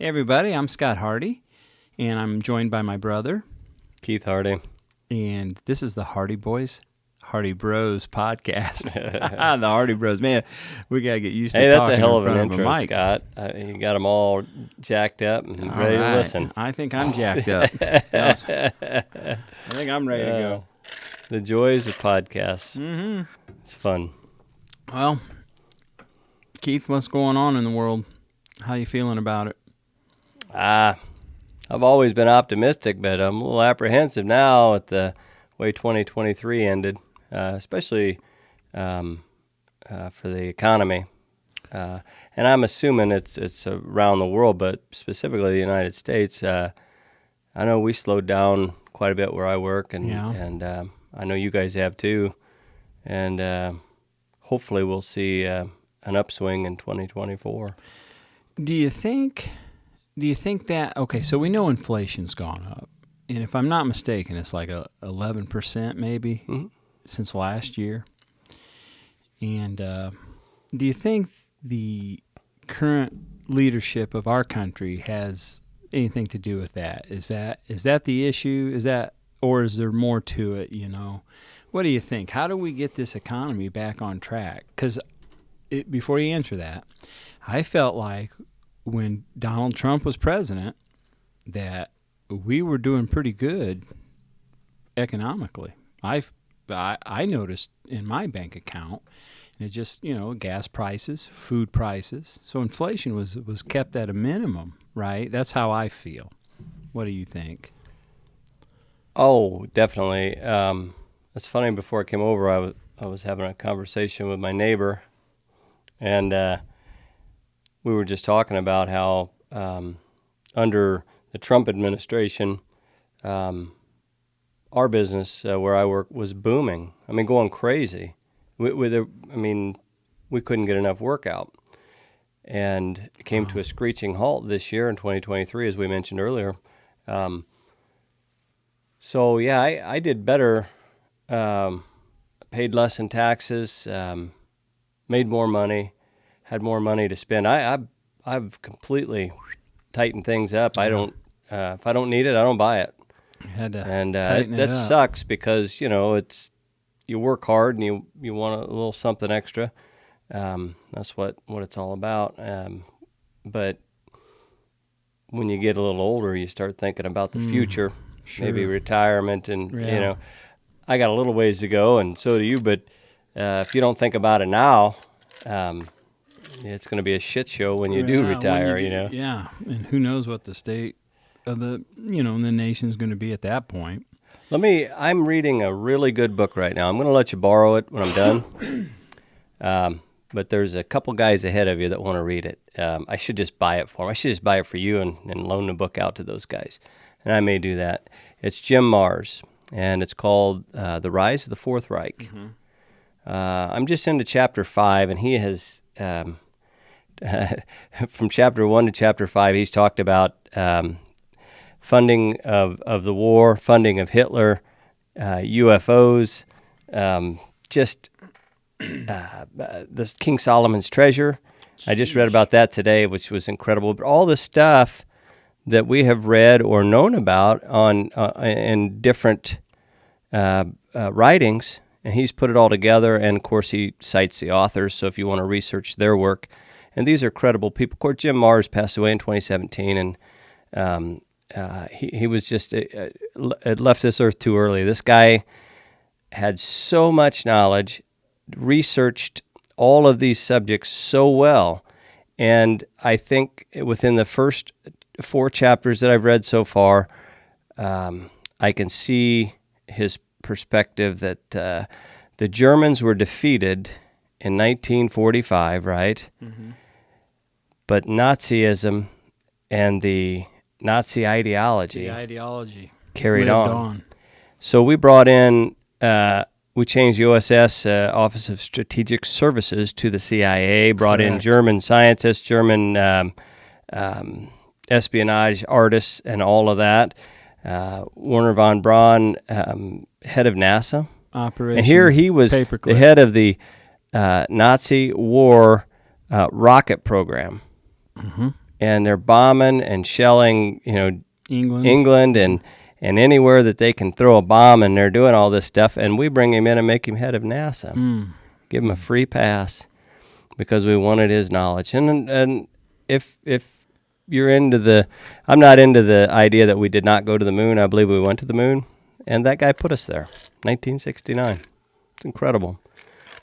Hey everybody, I'm Scott Hardy, and I'm joined by my brother, Keith Hardy. And this is the Hardy Boys, Hardy Bros podcast. The Hardy Bros, man, we got to get used to Hey, that's talking a hell in of an front intro, of a mic. Scott. You got them all jacked up and All ready right. to listen. I think I'm jacked up. I think I'm ready to go. The joys of podcasts. Mm-hmm. It's fun. Well, Keith, what's going on in the world? How you feeling about it? I've always been optimistic, but I'm a little apprehensive now at the way 2023 ended, especially for the economy. And I'm assuming it's around the world, but specifically the United States. I know we slowed down quite a bit where I work, and I know you guys have too. And hopefully we'll see an upswing in 2024. Do you think that, okay, so we know inflation's gone up, and if I'm not mistaken, it's like 11% maybe since last year. And do you think the current leadership of our country has anything to do with that? Is that the issue? Or is there more to it, you know? What do you think? How do we get this economy back on track? Because before you answer that, I felt like when Donald Trump was president that we were doing pretty good economically. I noticed in my bank account, and it just, gas prices, food prices. So inflation was kept at a minimum, right? That's how I feel. What do you think? Oh, definitely. It's funny, before I came over, I was having a conversation with my neighbor, and we were just talking about how under the Trump administration, our business where I work was booming. I mean, going crazy. We couldn't get enough work out. And it came to a screeching halt this year in 2023, as we mentioned earlier. So, yeah, I did better, paid less in taxes, made more money, had more money to spend. I've completely tightened things up. I don't, if I don't need it, I don't buy it. That sucks because, you work hard and you want a little something extra. That's what it's all about. But when you get a little older, you start thinking about the future, maybe retirement, and I got a little ways to go, and so do you. But if you don't think about it now, it's going to be a shit show when you do retire. Yeah, and who knows what the state of the nation's going to be at that point. I'm reading a really good book right now. I'm going to let you borrow it when I'm done. But there's a couple guys ahead of you that want to read it. I should just buy it for them. I should just buy it for you and loan the book out to those guys. And I may do that. It's Jim Marrs, and it's called The Rise of the Fourth Reich. Mm-hmm. I'm just into chapter 5, and he has, from chapter 1 to chapter 5, he's talked about funding of the war, funding of Hitler, UFOs, this King Solomon's treasure. I just read about that today, which was incredible. But all the stuff that we have read or known about in different writings, and he's put it all together. And of course, he cites the authors. So if you want to research their work, and these are credible people. Of course, Jim Marrs passed away in 2017, and he was just left this earth too early. This guy had so much knowledge, researched all of these subjects so well, and I think within the first 4 chapters that I've read so far, I can see his perspective that the Germans were defeated in 1945, right? Mm-hmm. But Nazism and the Nazi ideology carried on. So we brought in, we changed the OSS, Office of Strategic Services, to the CIA, brought in German scientists, German espionage artists, and all of that. Werner von Braun, head of NASA. Operation and here he was Paperclip. The head of the Nazi war rocket program. Mm-hmm. and they're bombing and shelling, England. and anywhere that they can throw a bomb, and they're doing all this stuff, and we bring him in and make him head of NASA. Give him a free pass because we wanted his knowledge. And if you're into I'm not into the idea that we did not go to the moon. I believe we went to the moon, and that guy put us there, 1969. It's incredible.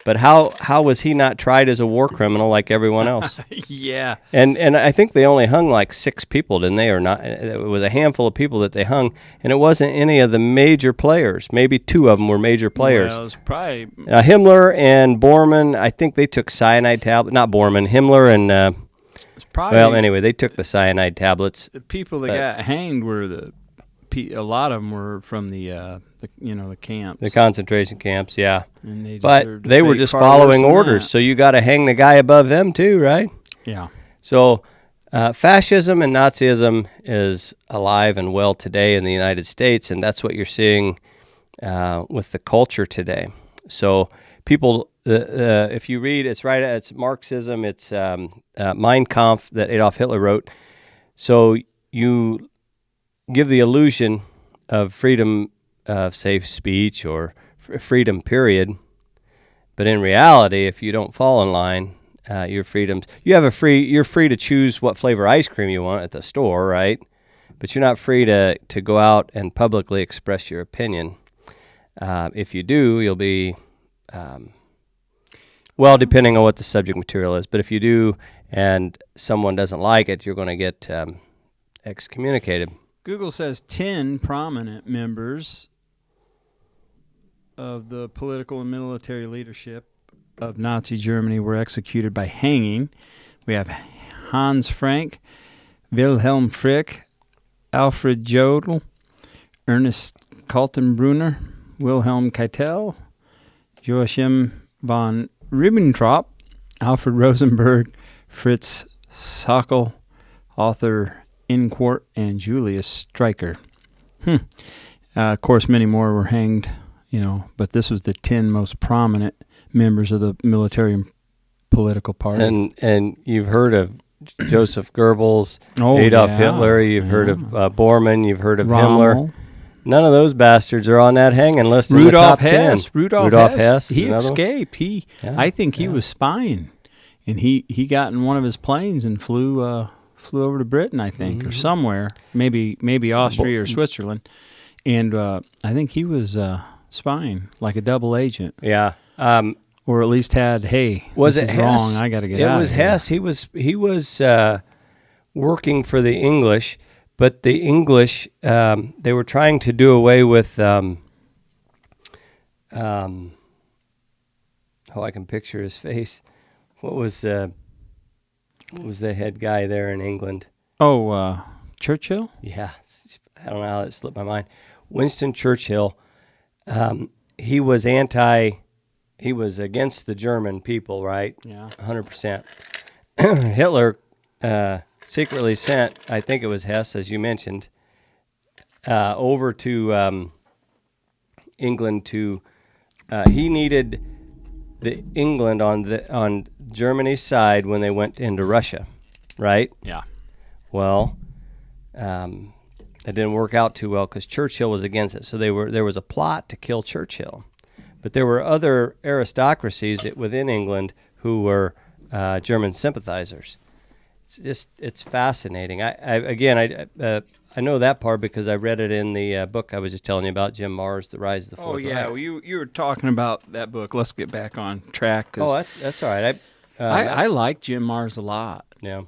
But how was he not tried as a war criminal like everyone else? Yeah. And I think they only hung like 6 people, didn't they? Or not? It was a handful of people that they hung, and it wasn't any of the major players. Maybe 2 of them were major players. Well, it was probably Himmler and Bormann. I think they took cyanide tablets. Not Bormann, Himmler and. it's probably Well, anyway, they took the cyanide tablets. the people that got hanged were a lot of them were from the camps. The concentration camps, yeah. And they But they were just following orders, so you got to hang the guy above them too, right? Yeah. So fascism and Nazism is alive and well today in the United States, and that's what you're seeing with the culture today. So people, if you read, it's Marxism, it's Mein Kampf that Adolf Hitler wrote. So you give the illusion of freedom of safe speech or freedom, period. But in reality, if you don't fall in line, your freedoms, you're free to choose what flavor ice cream you want at the store, right? But you're not free to go out and publicly express your opinion. If you do, you'll be, depending on what the subject material is. But if you do and someone doesn't like it, you're going to get excommunicated. Google says 10 prominent members of the political and military leadership of Nazi Germany were executed by hanging. We have Hans Frank, Wilhelm Frick, Alfred Jodl, Ernest Kaltenbrunner, Wilhelm Keitel, Joachim von Ribbentrop, Alfred Rosenberg, Fritz Sockel, Arthur Inquart, and Julius Streicher. Of course, many more were hanged, but this was the 10 most prominent members of the military and political party. And you've heard of Joseph Goebbels, Adolf Hitler, you've heard of Bormann, you've heard of Rommel. Himmler. None of those bastards are on that hanging list in the top 10. Rudolf Hess. He another escaped. I think he was spying, and he got in one of his planes and flew over to Britain, I think, or somewhere, maybe Austria or Switzerland, and I think he was spying, like a double agent. Yeah. Or at least an was this it is Hess? wrong, I got to get out It was of here. Hess. He was working for the English, but the English, they were trying to do away with, I can picture his face. What was the head guy there in England? Oh, Churchill? Yeah, I don't know how that slipped my mind. Winston Churchill, he was against the German people, right? Yeah. 100%. Hitler secretly sent, I think it was Hess, as you mentioned, over to England to, he needed the England on Germany's side when they went into Russia, right? Yeah. Well, it didn't work out too well because Churchill was against it. So there was a plot to kill Churchill. But there were other aristocracies within England who were German sympathizers. It's fascinating. I know that part because I read it in the book I was just telling you about, Jim Marrs, The Rise of the Fourth Reich. Well, you were talking about that book. Let's get back on track. That's all right. I like Jim Marrs a lot. Yeah.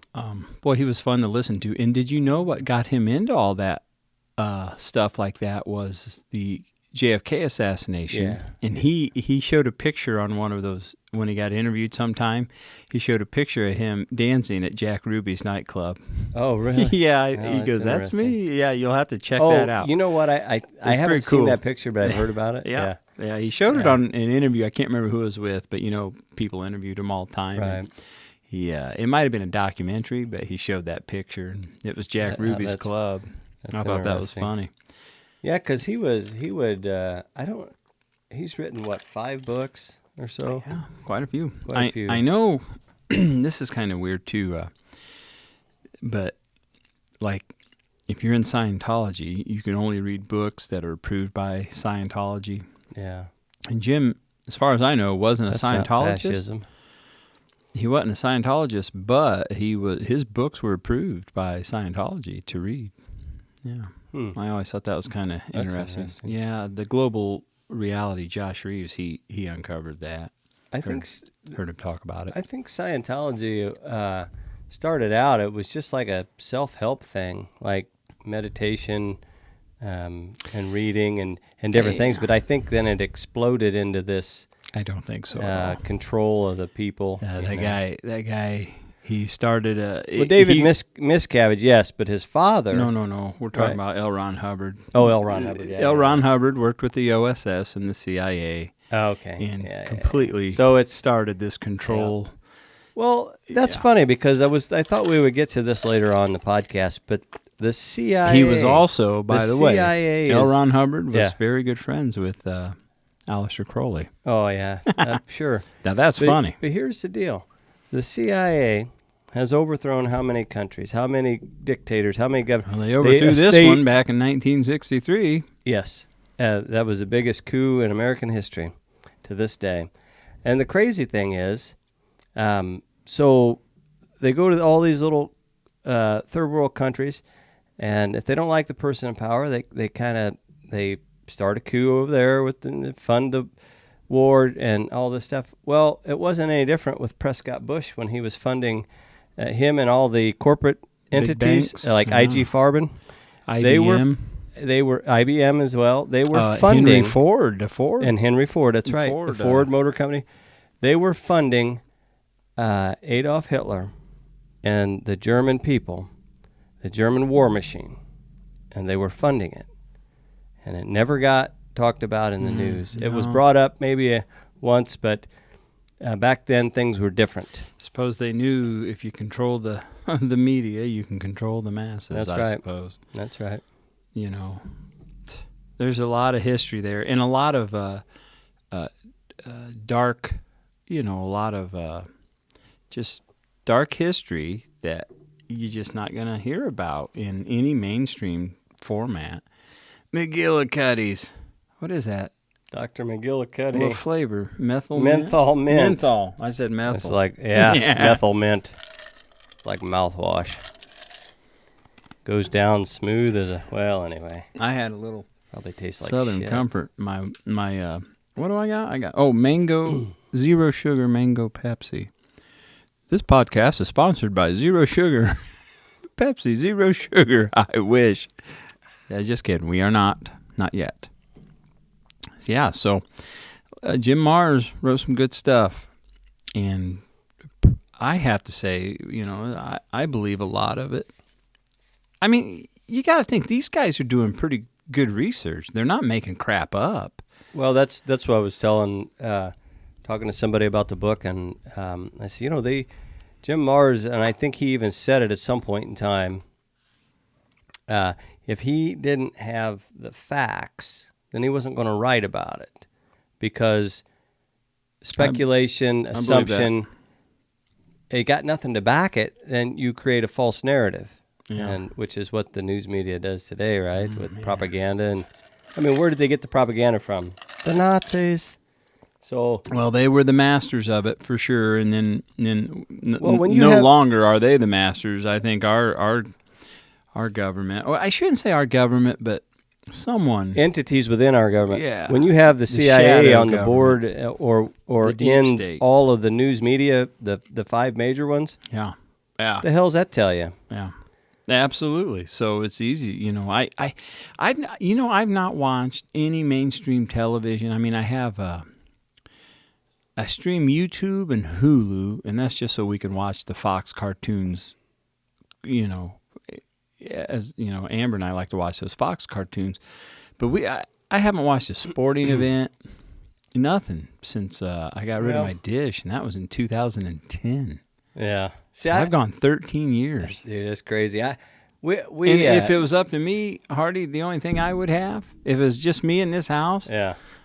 Boy, he was fun to listen to. And did you know what got him into all that stuff like that was the JFK assassination? Yeah. And he showed a picture on one of those when he got interviewed sometime. He showed a picture of him dancing at Jack Ruby's nightclub. Oh, really? Yeah, Oh, he goes, "That's interesting. me." Yeah, you'll have to check that out. You know what? I haven't pretty seen cool. that picture, but I've heard about it. Yeah, he showed it on an interview. I can't remember who it was with, but people interviewed him all the time. Right. And it might have been a documentary, but he showed that picture, and it was Jack Ruby's club. I thought that was funny. Yeah, because he's written 5 books or so? Yeah, quite a few. Quite a few. I know this is kind of weird too. but like if you're in Scientology, you can only read books that are approved by Scientology. Yeah. And Jim, as far as I know, wasn't That's a not Scientologist. fascism. He wasn't a Scientologist, but his books were approved by Scientology to read. Yeah. I always thought that was kind of interesting. Yeah, the global reality, Josh Reeves, he uncovered that. Heard him talk about it. I think Scientology started out, it was just like a self-help thing, like meditation and reading and different things. But I think then it exploded into this. I don't think so. At all. Control of the people. That guy. He started David Miscavige, yes, but his father. No. We're talking about L. Ron Hubbard. Oh, L. Ron Hubbard. Yeah, L. Ron Hubbard worked with the OSS and the CIA. Oh, okay. And completely. So it started this control. Yeah. Well, that's funny because I thought we would get to this later on in the podcast, but the CIA. He was also, by the way, L. Ron Hubbard was Yeah. very good friends with Aleister Crowley. Oh yeah, sure. Now that's funny. But here's the deal: the CIA has overthrown how many countries, how many dictators, how many governments? Well, they overthrew this one back in 1963. Yes, that was the biggest coup in American history to this day. And the crazy thing is, so they go to all these little third world countries, and if they don't like the person in power, they start a coup over there fund the war and all this stuff. Well, it wasn't any different with Prescott Bush when he was funding him and all the corporate entities banks, like IG Farben. IBM. They were IBM as well. They were funding Henry Ford, and Henry Ford. That's right, Ford, the Ford Motor Company. They were funding Adolf Hitler and the German people, the German war machine, and they were funding it. And it never got talked about in the news. It was brought up maybe once, but back then things were different. Suppose they knew if you control the media, you can control the masses. That's I right. suppose. That's right. You know, there's a lot of history there, and a lot of dark, a lot of just dark history that you're just not going to hear about in any mainstream format. McGillicuddy's. What is that? Dr. McGillicuddy. What flavor? Menthol mint. Menthol. I said methyl. It's like, methyl mint. Like mouthwash. Goes down smooth as anyway. I had a little probably tastes like Southern shit. Comfort. My what do I got? Mango, zero sugar mango Pepsi. This podcast is sponsored by Zero Sugar Pepsi, zero sugar. I wish. Yeah, just kidding. We are not yet. Yeah, so Jim Marrs wrote some good stuff, and I have to say, I believe a lot of it. I mean, you got to think these guys are doing pretty good research. They're not making crap up. Well, that's what I was talking to somebody about the book, and I said, Jim Marrs, and I think he even said it at some point in time. If he didn't have the facts, then he wasn't going to write about it, because speculation, assumption, it got nothing to back it. Then you create a false narrative, and which is what the news media does today, right? With propaganda. And I mean, where did they get the propaganda from? The Nazis. So they were the masters of it for sure, and then when you no longer are they the masters. I think our government. I shouldn't say our government, but entities within our government. Yeah. When you have the CIA on the government. board or The deep in state. all of the news media, the five major ones, Yeah. the hell's that tell you? Yeah. Absolutely. So it's easy. I've not watched any mainstream television. I mean, I stream YouTube and Hulu, and that's just so we can watch the Fox cartoons. As you know, Amber and I like to watch those Fox cartoons, but I haven't watched a sporting event, nothing since I got rid of my dish, and that was in 2010. Yeah. See, I've gone 13 years. Dude, that's crazy. If it was up to me, Hardy, the only thing I would have, if it was just me in this house,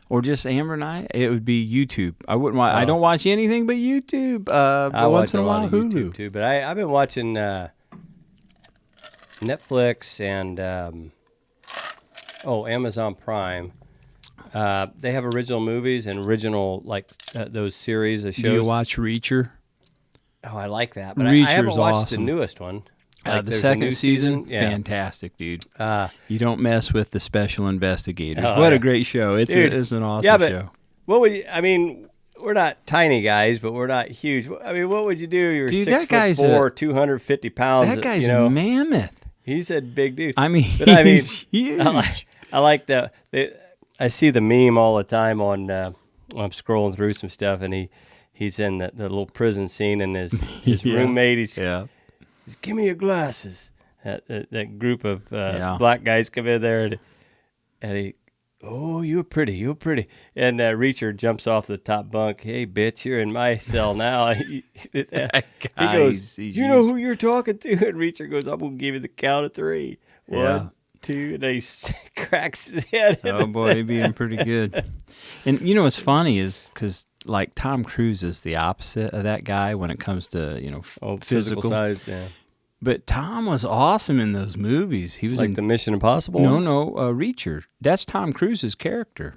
or just Amber and I, it would be YouTube. I wouldn't watch. I don't watch anything but YouTube. I once watch in a lot while, of Hulu YouTube too. But I've been watching Netflix and Amazon Prime. They have original movies and original those series of shows. Do you watch Reacher? Oh, I like that, but I Reacher's haven't watched awesome. the newest one. The there's a second new season, Yeah. fantastic, dude. You don't mess with the special investigators. Oh, What yeah. a great show! It's an awesome Yeah, but show. what would you? I mean, we're not tiny guys, but we're not huge. I mean, what would you do? You're Dude, 6'4", 250 pounds. That guy's you know, a mammoth. he's a big dude. I mean, But I mean, he's huge. I like I see the meme all the time on when I'm scrolling through some stuff, and he's in the little prison scene, and his Yeah. roommate, he's Yeah. give me your glasses. That group of Yeah. black guys come in there, and he, oh, you're pretty. And Reacher jumps off the top bunk. Hey, bitch, you're in my cell now. He goes, you know who you're talking to? And Reacher goes, I'm going to give you the count of 3. Yeah. 1, 2, and then he cracks his head. Oh boy, he'd being pretty good. And you know what's funny is because like Tom Cruise is the opposite of that guy when it comes to physical size, yeah. But Tom was awesome in those movies. He was Like in the Mission Impossible No, ones? Reacher. That's Tom Cruise's character.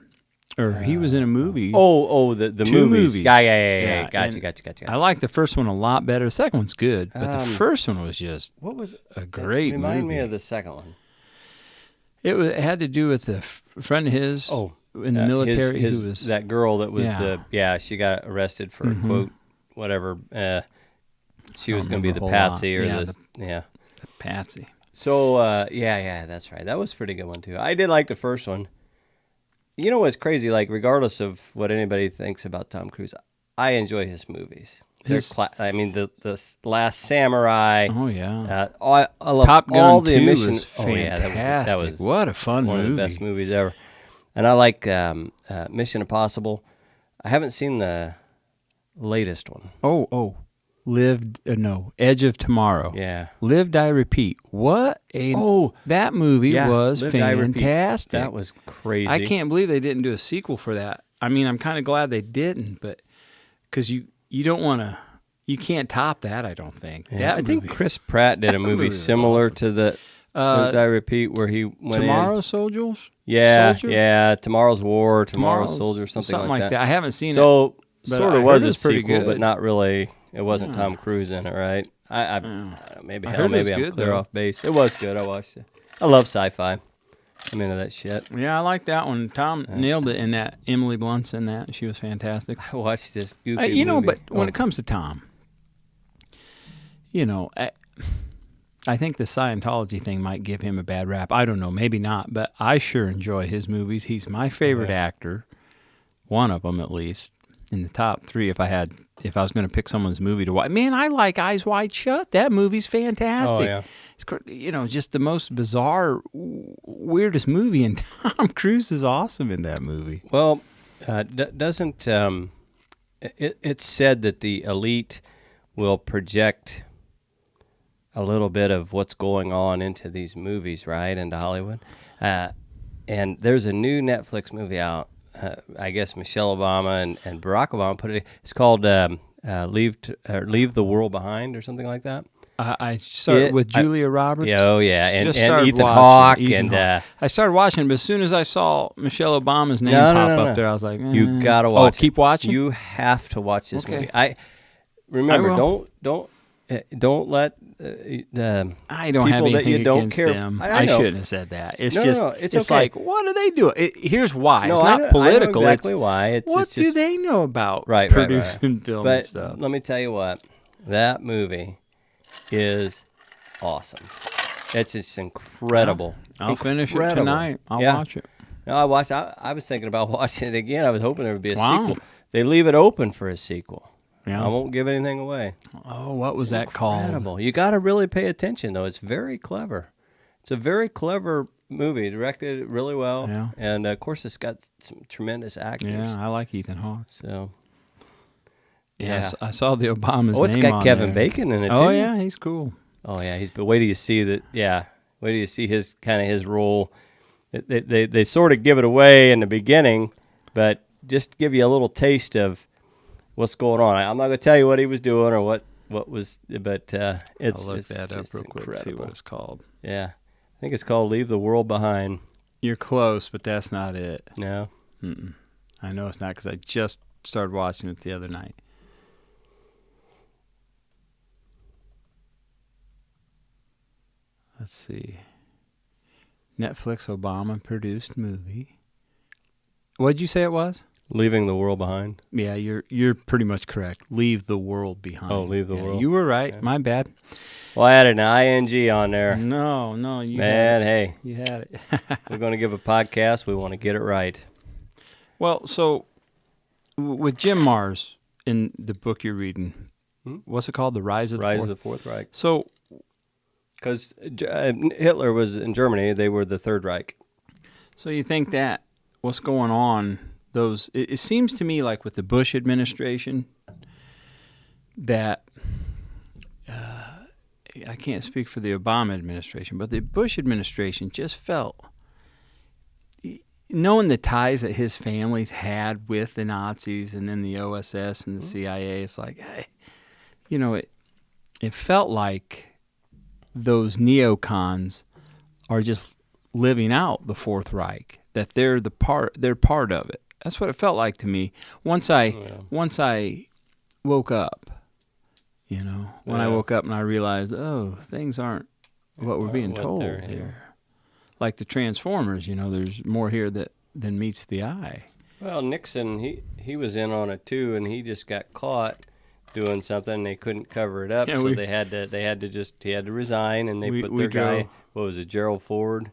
Or he was in a movie. The 2 movies. movies. Yeah. And Gotcha. I like the first one a lot better. The second one's good, but the first one was just What was a great Remind movie. me of the second one. It had to do with a friend of his in the military who was that girl that was Yeah. she got arrested for quote whatever she was don't going to be remember the a whole patsy lot. or Yeah, the Patsy. So yeah, that's right. That was a pretty good one too. I did like the first one. You know what's crazy? Like regardless of what anybody thinks about Tom Cruise, I enjoy his movies. I mean the Last Samurai. Oh yeah. I love Top Gun all the 2 emission. was Oh yeah, fantastic. that was What a fun one movie. of the best movies ever. And I like Mission Impossible. I haven't seen the latest one. Edge of Tomorrow. Yeah. Live, Die, Repeat. That movie was Live, Die, Repeat. fantastic. That was crazy. I can't believe they didn't do a sequel for that. I mean, I'm kind of glad they didn't, but because you don't want to, you can't top that. I don't think. Yeah, I think Chris Pratt did a movie similar to the Live, Die, Repeat, where he went Tomorrow's Soldiers. Yeah, Tomorrow's War, Tomorrow's Soldier, something like that. I haven't seen it. So but sort I of was heard a it's pretty sequel, good. but not really. It wasn't Tom Cruise in it, right? Maybe I heard it's I'm good, clear though. off base. It was good. I watched it. I love sci-fi. I'm into that shit. Yeah, I like that one. Tom nailed it in that. Emily Blunt's in that. She was fantastic. I watched this goofy movie. movie. But when it comes to Tom, I think the Scientology thing might give him a bad rap. I don't know, maybe not, but I sure enjoy his movies. He's my favorite actor, one of them at least, in the top 3 if I was going to pick someone's movie to watch. Man, I like Eyes Wide Shut. That movie's fantastic. Oh, yeah. It's just the most bizarre, weirdest movie, and Tom Cruise is awesome in that movie. Well, doesn't it's said that the elite will project a little bit of what's going on into these movies, right, into Hollywood. And there's a new Netflix movie out. I guess Michelle Obama and Barack Obama put it. It's called Leave the World Behind or something like that. I started with Julia Roberts. And started Ethan watching Hawke. Ethan Hawke. I started watching, but as soon as I saw Michelle Obama's name up there, I was like, you gotta watch. Keep watching. You have to watch this Okay. movie. I remember. Don't let the I don't people have anything that you don't against care. them. I know. shouldn't have said that. It's No, just it's it's okay. like, what do they do? Here's why. No, it's I not know political. exactly it's, why. It's what just, do they know about right, producing film and But stuff? let me tell you what, that movie is awesome. It's just incredible. I'll finish it Incredible. tonight. I'll Yeah. watch it. No, I watched. I was thinking about watching it again. I was hoping there would be a Wow. sequel. They leave it open for a sequel. Yeah. I won't give anything away. Oh, what was that called? Incredible. You got to really pay attention, though. It's very clever. It's a very clever movie, directed really well. Yeah. And, of course, it's got some tremendous actors. Yeah, I like Ethan Hawke. So, Yes, I saw the Obama's oh, it's name got on Kevin there. Bacon in it, too. Oh, yeah, he's cool. Oh, yeah. But wait till you see that. Yeah. Wait till you see his role. They sort of give it away in the beginning, but just to give you a little taste of what's going on. I'm not going to tell you what he was doing or what was, but it's I'll look that up just real quick, see incredible. what it's called. Yeah. I think it's called Leave the World Behind. You're close, but that's not it. No. Mm-mm. I know it's not because I just started watching it the other night. Let's see. Netflix Obama produced movie. What'd you say it was? Leaving the World Behind. Yeah, you're pretty much correct. Leave the world behind. Oh, Leave the World. You were right. Yeah. My bad. Well, I added an ing on there. No, you Man, had it. hey, You had it. we're going to give a podcast. We want to get it right. Well, so with Jim Mars in the book you're reading, what's it called? The Rise of the Rise Fourth? of the Fourth Reich. So, Because Hitler was in Germany. They were the Third Reich. so you think that what's going on? It seems to me like with the Bush administration that I can't speak for the Obama administration, but the Bush administration just felt, knowing the ties that his families had with the Nazis and then the OSS and the CIA, it's like, hey, it felt like those neocons are just living out the Fourth Reich, that they're part of it. That's what it felt like to me once I woke up. When I woke up and I realized, things aren't what we're being told here. Like the Transformers, there's more here than meets the eye. Well, Nixon, he was in on it too, and he just got caught doing something. And they couldn't cover it up, so he had to resign, and they put their guy. What was it, Gerald Ford?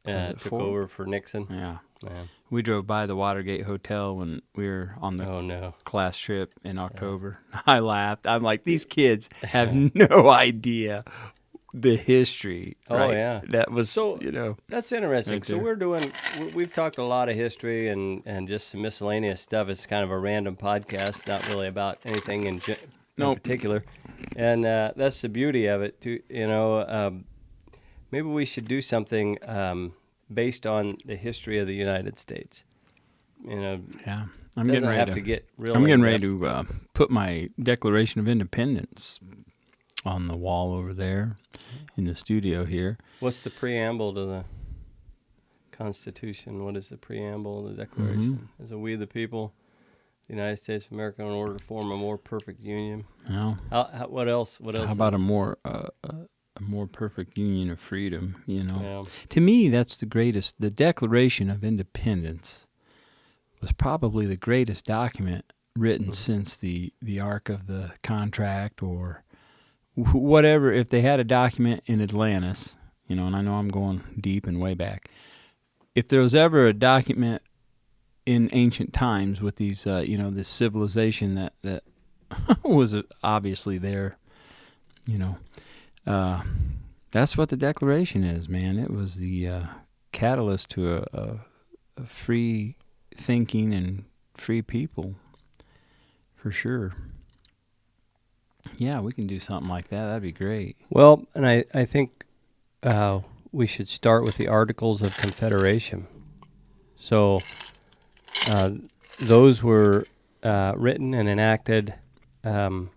Took over for Nixon. Yeah. We drove by the Watergate Hotel when we were on the class trip in October. I laughed. I'm like, these kids have no idea the history. Right? Oh, yeah. That was, That's interesting. Right So we've talked a lot of history and just some miscellaneous stuff. It's kind of a random podcast, not really about anything in particular. And that's the beauty of it, too. Maybe we should do something based on the history of the United States. Yeah, I'm getting ready to put my Declaration of Independence on the wall over there in the studio here. What's the preamble to the Constitution? What is the preamble of the Declaration? Is it we the people, the United States of America, in order to form a more perfect union? No. What else? How about a more perfect union of freedom, Yeah. To me, that's the greatest. The Declaration of Independence was probably the greatest document written since the Ark of the Contract or whatever. If they had a document in Atlantis, and I know I'm going deep and way back, if there was ever a document in ancient times with these, this civilization that was obviously there, that's what the Declaration is, man. It was the catalyst to a free thinking and free people, for sure. Yeah, we can do something like that. That'd be great. Well, and I think we should start with the Articles of Confederation. So those were written and enacted to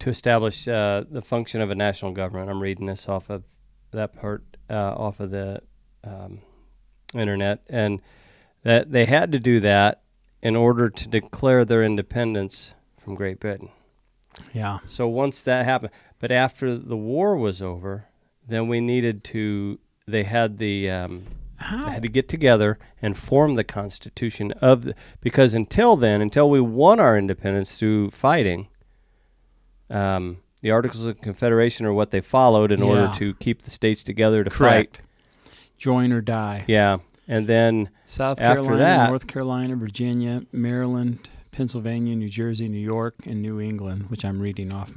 establish the function of a national government. I'm reading this off of that part, off of the internet, and that they had to do that in order to declare their independence from Great Britain. Yeah. So once that happened, but after the war was over, then they had to get together and form the Constitution because until we won our independence through fighting, the Articles of Confederation are what they followed in order to keep the states together to fight. Join or die. Yeah. And then South after Carolina, that, North Carolina, Virginia, Maryland, Pennsylvania, New Jersey, New York, and New England, which I'm reading off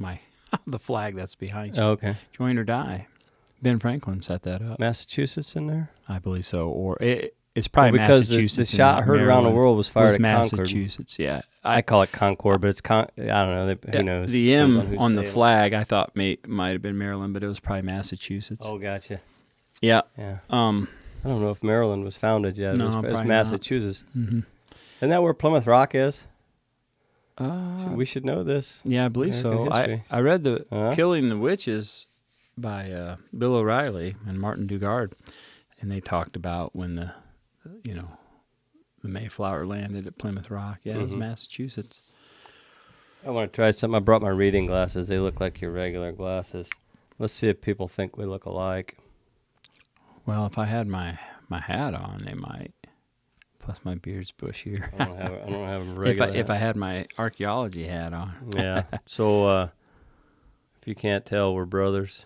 the flag that's behind you. Oh, okay. Join or die. Ben Franklin set that up. Massachusetts in there? I believe so. Or it's probably because Massachusetts. The shot heard around the world was fired at Concord. Massachusetts, yeah. I call it Concord, but it's I don't know. Who knows? The M on the flag, I thought might have been Maryland, but it was probably Massachusetts. Oh, gotcha. Yeah. Yeah. I don't know if Maryland was founded yet. No, it was probably Massachusetts. Mm-hmm. Isn't that where Plymouth Rock is? We should know this. Yeah, I believe so. American history. I read the Uh-huh. Killing the Witches by Bill O'Reilly and Martin Dugard, and they talked about when the Mayflower landed at Plymouth Rock. Yeah, it was Massachusetts. I want to try something. I brought my reading glasses. They look like your regular glasses. Let's see if people think we look alike. Well, if I had my hat on, they might. Plus, my beard's bushier. I don't have them regular. if I had my archaeology hat on. Yeah. So, if you can't tell, we're brothers.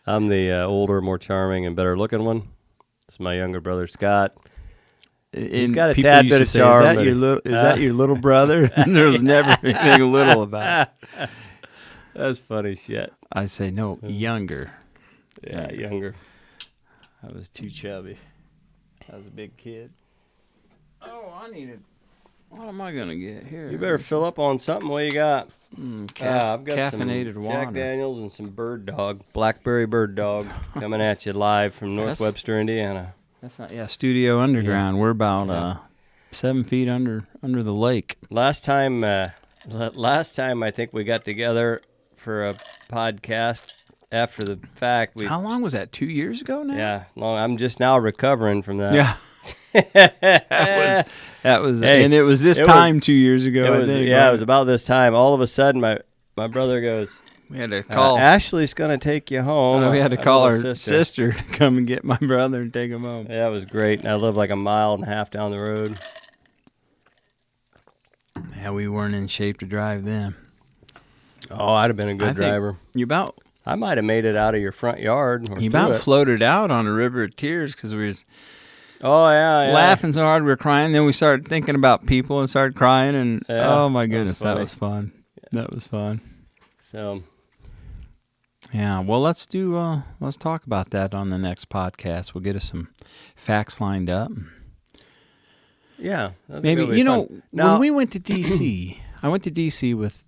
I'm the older, more charming, and better-looking one. It's my younger brother, Scott. He's got a people tad used bit to of say, charm. Is that your little brother? And there was never anything little about it. That's funny shit. I say no, younger. Yeah, younger. I was too chubby. I was a big kid. Oh, I needed. What am I gonna get here? You better fill up on something. What you got? I've got caffeinated some water. Jack Daniels and some Bird Dog, Blackberry Bird Dog, coming at you live from North That's- Webster, Indiana. That's not. Yeah, Studio Underground. We're about 7 feet under the lake. Last time I think we got together for a podcast after the fact. How long was that? 2 years ago now. Yeah, long. I'm just now recovering from that. Yeah. that was Hey, and it was this it time was- 2 years ago. It I was, think, yeah, it right? was about this time. All of a sudden, my brother goes, We had to call. Ashley's going to take you home. we had to My call our little sister to come and get my brother and take him home. Yeah, it was great. And I live like a mile and a half down the road. Yeah, we weren't in shape to drive them. Oh, I'd have been a good driver. You about I might have made it out of your front yard. Or you through about it. floated out on a river of tears because we was Oh, yeah. laughing so hard we were crying. Then we started thinking about people and started crying. And Yeah, oh my that was goodness, that funny. was fun. That was fun. So, Yeah, well, let's talk about that on the next podcast. We'll get us some facts lined up. yeah. That's Maybe gonna be fun. Now, when we went to DC, I went to DC with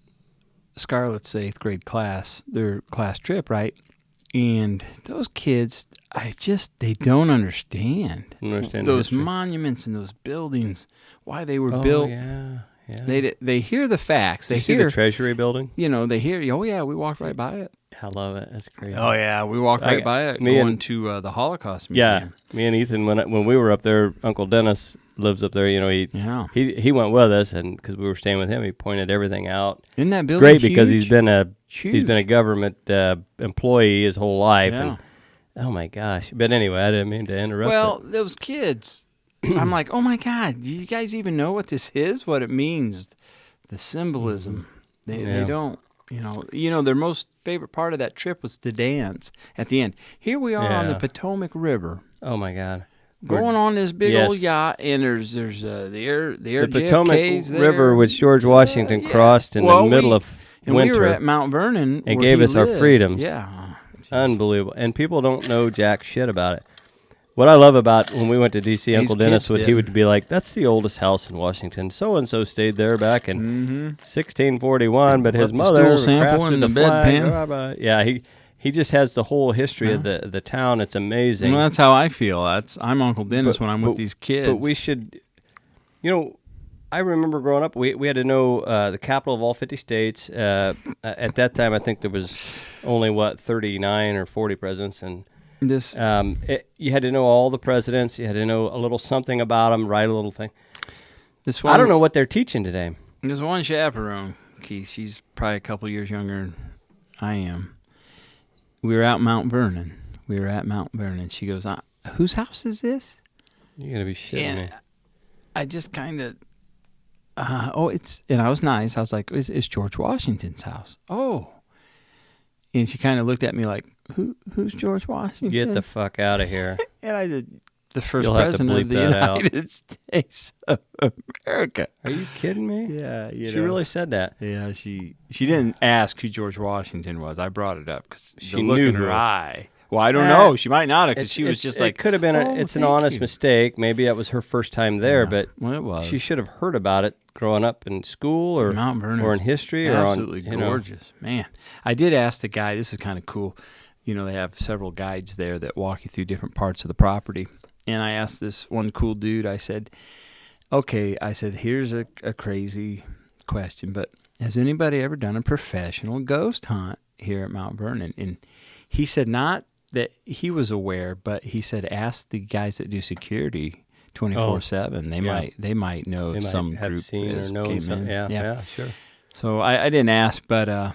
Scarlett's 8th grade class, their class trip, right? And those kids, they don't understand understand those history. monuments and those buildings, why they were Oh, built. yeah. They hear the facts. Did They you see hear, the Treasury building? they hear, oh yeah, we walked right by it. I love it. That's crazy. Oh yeah, we walked right by it me going and- to the Holocaust Yeah, Museum. me and Ethan when we were up there, Uncle Dennis lives up there. Yeah. He went with us, and because we were staying with him, he pointed everything out. Isn't that It's building great because huge? he's been a Huge. government employee his whole life. Yeah. And oh my gosh! But anyway, I didn't mean to interrupt. Well, it. those kids, I'm like, oh my God, do you guys even know what this is? What it means? The symbolism. They Yeah. don't. Their most favorite part of that trip was the dance at the end. Here we are on the Yeah. Potomac River, Oh my God! going on this big old Yes. yacht, and there's the air The JFK's Potomac there. River, which George Washington Yeah. crossed in Well, the middle of and winter, we were at Mount Vernon and where gave he us our lived. freedoms. Yeah. Unbelievable. And people don't know jack shit about it. What I love about when we went to D.C., Uncle Dennis kids he did. would be like, "That's the oldest house in Washington. So and so stayed there back in 1641, but his Left the mother stool sample crafted in the the flag." bedpan. Blah, blah. Yeah, he just has the whole history of the town. It's amazing. Well, that's how I feel. I'm Uncle Dennis But- when I'm with but- these kids. But we should, I remember growing up, we had to know the capital of all 50 states. At that time, I think there was only 39 or 40 presidents, and this you had to know all the presidents. You had to know a little something about them, write a little thing. this one, I don't know what they're teaching today. There's one chaperone, Keith. She's probably a couple years younger than I am. We were out Mount Vernon. She goes, "Whose house is this?" You're gonna be shitting me. And I just kind of, and I was nice. I was like, it's George Washington's house. Oh. And she kind of looked at me like, who's George Washington? Get the fuck out of here. And I said, the first You'll have to president of bleep the that out. United States of America. Are you kidding me? Yeah, She really said that. Yeah, she didn't ask who George Washington was. I brought it up because She the look knew in her who. eye. Well, I don't know. She might not have because she was It's- just like, it could have been. "Oh, It's an thank honest you." mistake. Maybe that was her first time there, but Well, it was. she should have heard about it growing up in school or Mount Vernon or in history or absolutely on gorgeous, man. I did ask the guy. This is kind of cool. They have several guides there that walk you through different parts of the property. And I asked this one cool dude. I said, okay, I said, here's a crazy question, but has anybody ever done a professional ghost hunt here at Mount Vernon? And he said not that he was aware, but he said ask the guys that do security 24/7. They might know They if might some have group seen or is, known came something. in. Yeah, sure. So I didn't ask, but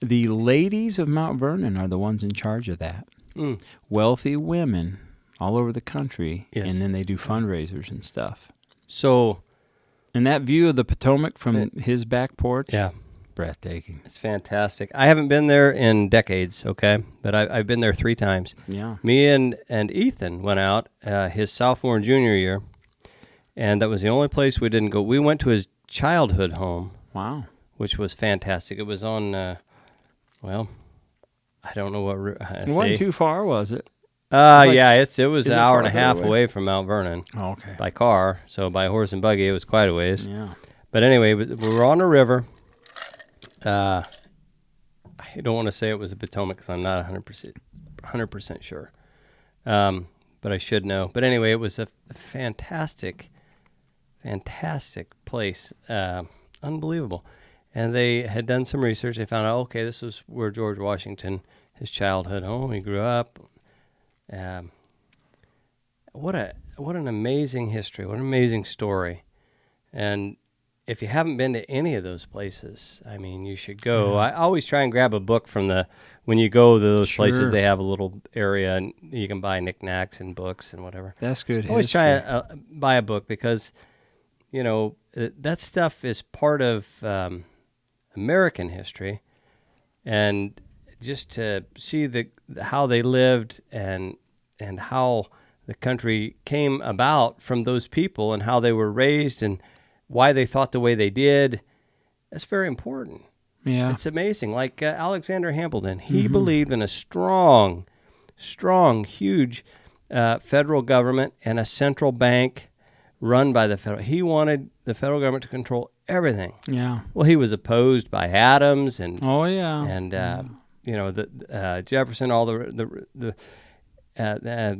the ladies of Mount Vernon are the ones in charge of that. Mm. Wealthy women all over the country, Yes. and then they do fundraisers and stuff. So, And that view of the Potomac from his back porch, yeah, breathtaking. it's fantastic. I haven't been there in decades, okay? But I've been there 3 times. Yeah. Me and Ethan went out his sophomore and junior year, and that was the only place we didn't go. We went to his childhood home, Wow. which was fantastic. It was on, well, I don't know what It wasn't too far, was it? yeah, it was is an it hour and a farther half away? away from Mount Vernon Oh, okay. by car. So by horse and buggy, it was quite a ways. Yeah. But anyway, we were on the river. I don't want to say it was the Potomac because I'm not 100% sure. But I should know. But anyway, it was a fantastic place. Unbelievable. And they had done some research. They found out, okay, this was where George Washington, his childhood home, he grew up. What an amazing history. What an amazing story. And if you haven't been to any of those places, I mean, you should go. I always try and grab a book when you go to those places, they have a little area and you can buy knickknacks and books and whatever. That's good. I always try to buy a book because, that stuff is part of American history. And just to see how they lived and how the country came about from those people and how they were raised and why they thought the way they did, that's very important. Yeah. It's amazing. Like Alexander Hamilton, he believed in a strong, huge federal government and a central bank run by the federal. He wanted the federal government to control everything. Yeah. Well, he was opposed by Adams and Oh, yeah. and Jefferson.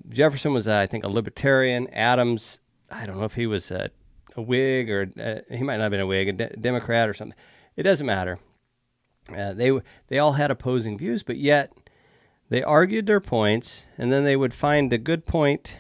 Jefferson was, I think, a libertarian. Adams, I don't know if he was a Whig or he might not have been a Whig, a Democrat or something. It doesn't matter. They all had opposing views, but yet they argued their points, and then they would find a good point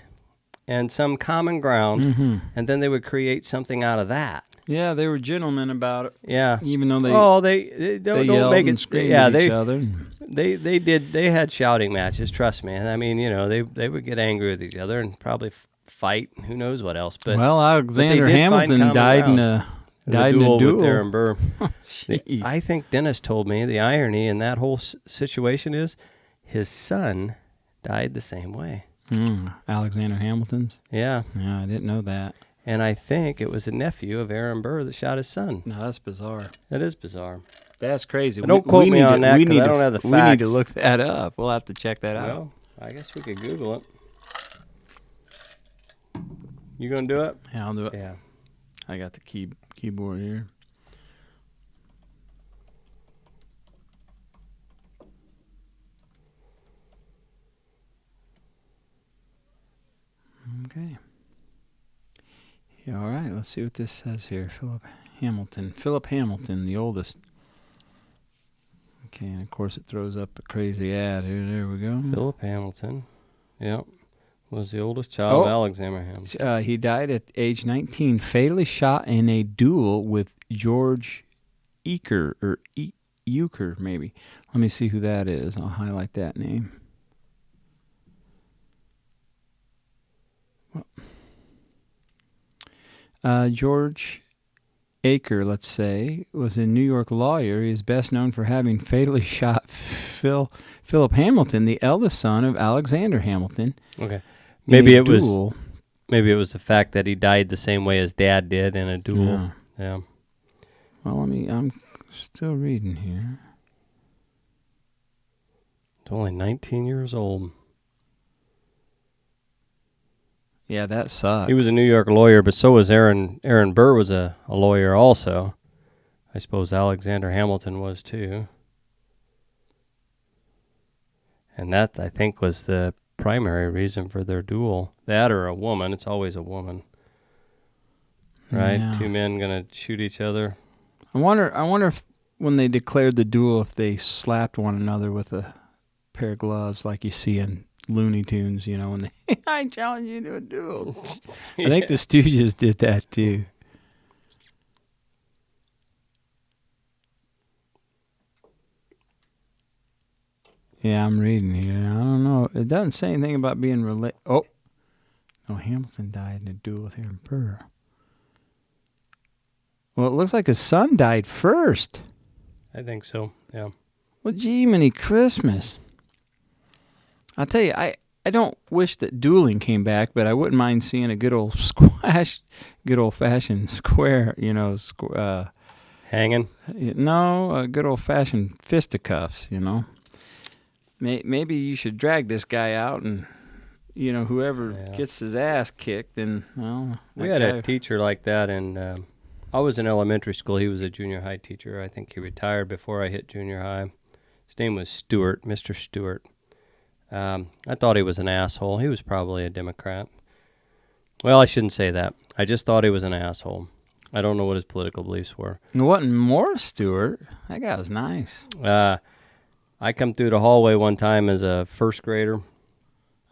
and some common ground, and then they would create something out of that. Yeah, they were gentlemen about it. Yeah, Even though they don't yelled make and it. screamed Yeah, at each other. They did. They had shouting matches. Trust me. I mean, they would get angry with each other and probably fight. Who knows what else? But Well, Alexander did find Hamilton common died in ground. a duel duel. with Aaron Burr. Jeez. I think Dennis told me the irony in that whole situation is his son died the same way. Alexander Hamilton's? Yeah, Yeah, I didn't know that. and I think it was a nephew of Aaron Burr that shot his son. No, that's bizarre. That is bizarre. That's crazy. But don't quote me need on to- that we 'cause need I to- don't have the We need to facts. look that up. We'll have to check that out. Well, I guess we could Google it. You gonna do it? Yeah, I'll do it. Yeah. I got the keyboard here. Okay. Yeah, all right, let's see what this says here. Philip Hamilton, the oldest. Okay, and of course it throws up a crazy ad here. There we go. Philip Hamilton. Yep. Was the oldest child of Oh. Alexander Hamilton. He died at age 19, fatally shot in a duel with George Euchre, or Euchre, maybe. Let me see who that is. I'll highlight that name. George Euchre, let's say, was a New York lawyer. He is best known for having fatally shot Philip Hamilton, the eldest son of Alexander Hamilton. Okay. in Maybe a it was duel. the fact that he died the same way his dad did in a duel. Yeah. Yeah. Well, I'm still reading here. He's only 19 years old. Yeah, that sucks. He was a New York lawyer, but so was Aaron. Aaron Burr was a lawyer also. I suppose Alexander Hamilton was too. And that, I think, was the primary reason for their duel. That or a woman. It's always a woman. right? Yeah. Two men gonna shoot each other. I wonder if when they declared the duel, if they slapped one another with a pair of gloves like you see in Looney Tunes, you know, when they I challenge you to a duel. I think the Stooges did that too. Yeah, I'm reading here. I don't know. It doesn't say anything about being related. Oh, no, Hamilton died in a duel with Aaron Burr. Well, it looks like his son died first. I think so. Yeah. Well, gee, many Christmas. I'll tell you, I don't wish that dueling came back, but I wouldn't mind seeing a good old squash, good old-fashioned square, you know, Hanging? no, a good old-fashioned fisticuffs, you know. Maybe you should drag this guy out and, you know, whoever gets his ass kicked, then, well. We had a teacher like that, and I was in elementary school. He was a junior high teacher. I think he retired before I hit junior high. His name was Stewart, Mr. Stewart. I thought he was an asshole. He was probably a Democrat. Well, I shouldn't say that. I just thought he was an asshole. I don't know what his political beliefs were. It wasn't Morris Stewart. That guy was nice. I come through the hallway one time as a first grader.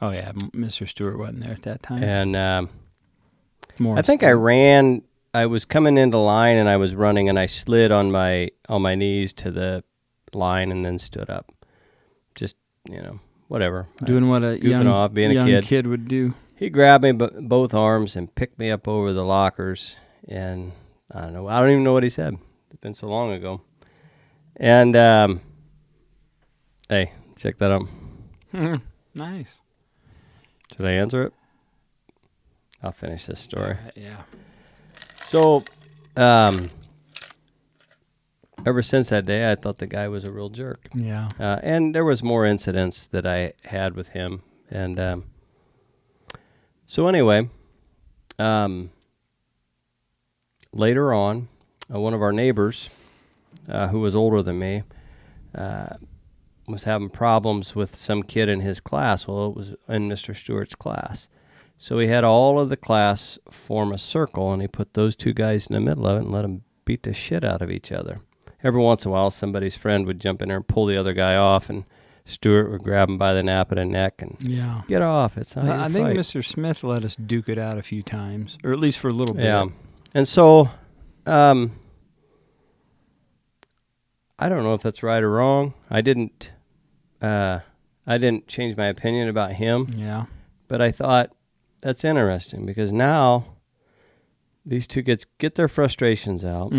Oh, yeah, Mr. Stewart wasn't there at that time. And Morris I think Stewart. I ran. I was coming into line, and I was running, and I slid on my knees to the line and then stood up. Just, you know, whatever. Doing what a young kid would do. He grabbed me both arms and picked me up over the lockers, and I don't even know what he said. It's been so long ago. And hey, check that out. Nice. Should I answer it? I'll finish this story. Yeah. So, ever since that day, I thought the guy was a real jerk. Yeah. And there was more incidents that I had with him. And so anyway, later on, one of our neighbors, who was older than me, was having problems with some kid in his class. Well, it was in Mr. Stewart's class. So he had all of the class form a circle, and he put those two guys in the middle of it and let them beat the shit out of each other. Every once in a while, somebody's friend would jump in there and pull the other guy off, and Stewart would grab him by the nape of the neck and get off. It's not your I think fight. Mr. Smith let us duke it out a few times, or at least for a little bit. Yeah. And so, I don't know if that's right or wrong. I didn't change my opinion about him. Yeah. But I thought, that's interesting, because now these two kids get their frustrations out,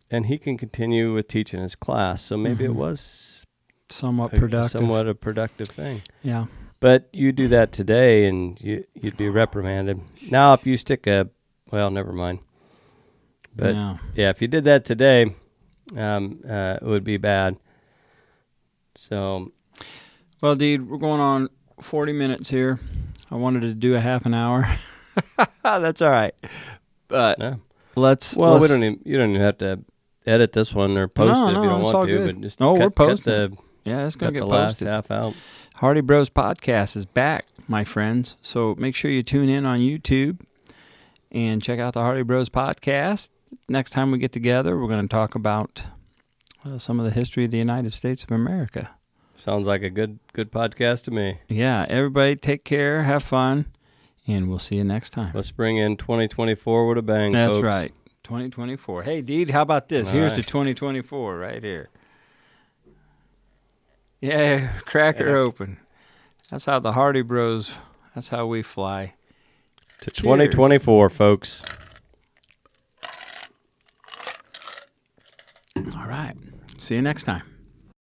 and he can continue with teaching his class. So maybe it was somewhat productive. Somewhat a productive thing. Yeah. But you do that today, and you'd be reprimanded. Now, if you stick well, never mind. But yeah, if you did that today, it would be bad. So, well, dude, we're going on 40 minutes here. I wanted to do a half an hour. That's all right. But let's. You don't even have to edit this one or post it if you don't want to. Good. But just we're posting. It's going to get the posted. last half out. Hardy Bros Podcast is back, my friends. So make sure you tune in on YouTube and check out the Hardy Bros Podcast. Next time we get together, we're going to talk about some of the history of the United States of America. Sounds like a good podcast to me. Yeah, everybody take care, have fun, and we'll see you next time. Let's bring in 2024 with a bang, That's folks. right, 2024. Hey, Deed, how about this? All Here's right. to 2024 right here. Yeah, cracker open. That's how the Hardy Bros, that's how we fly. To 2024, folks. All right. See you next time.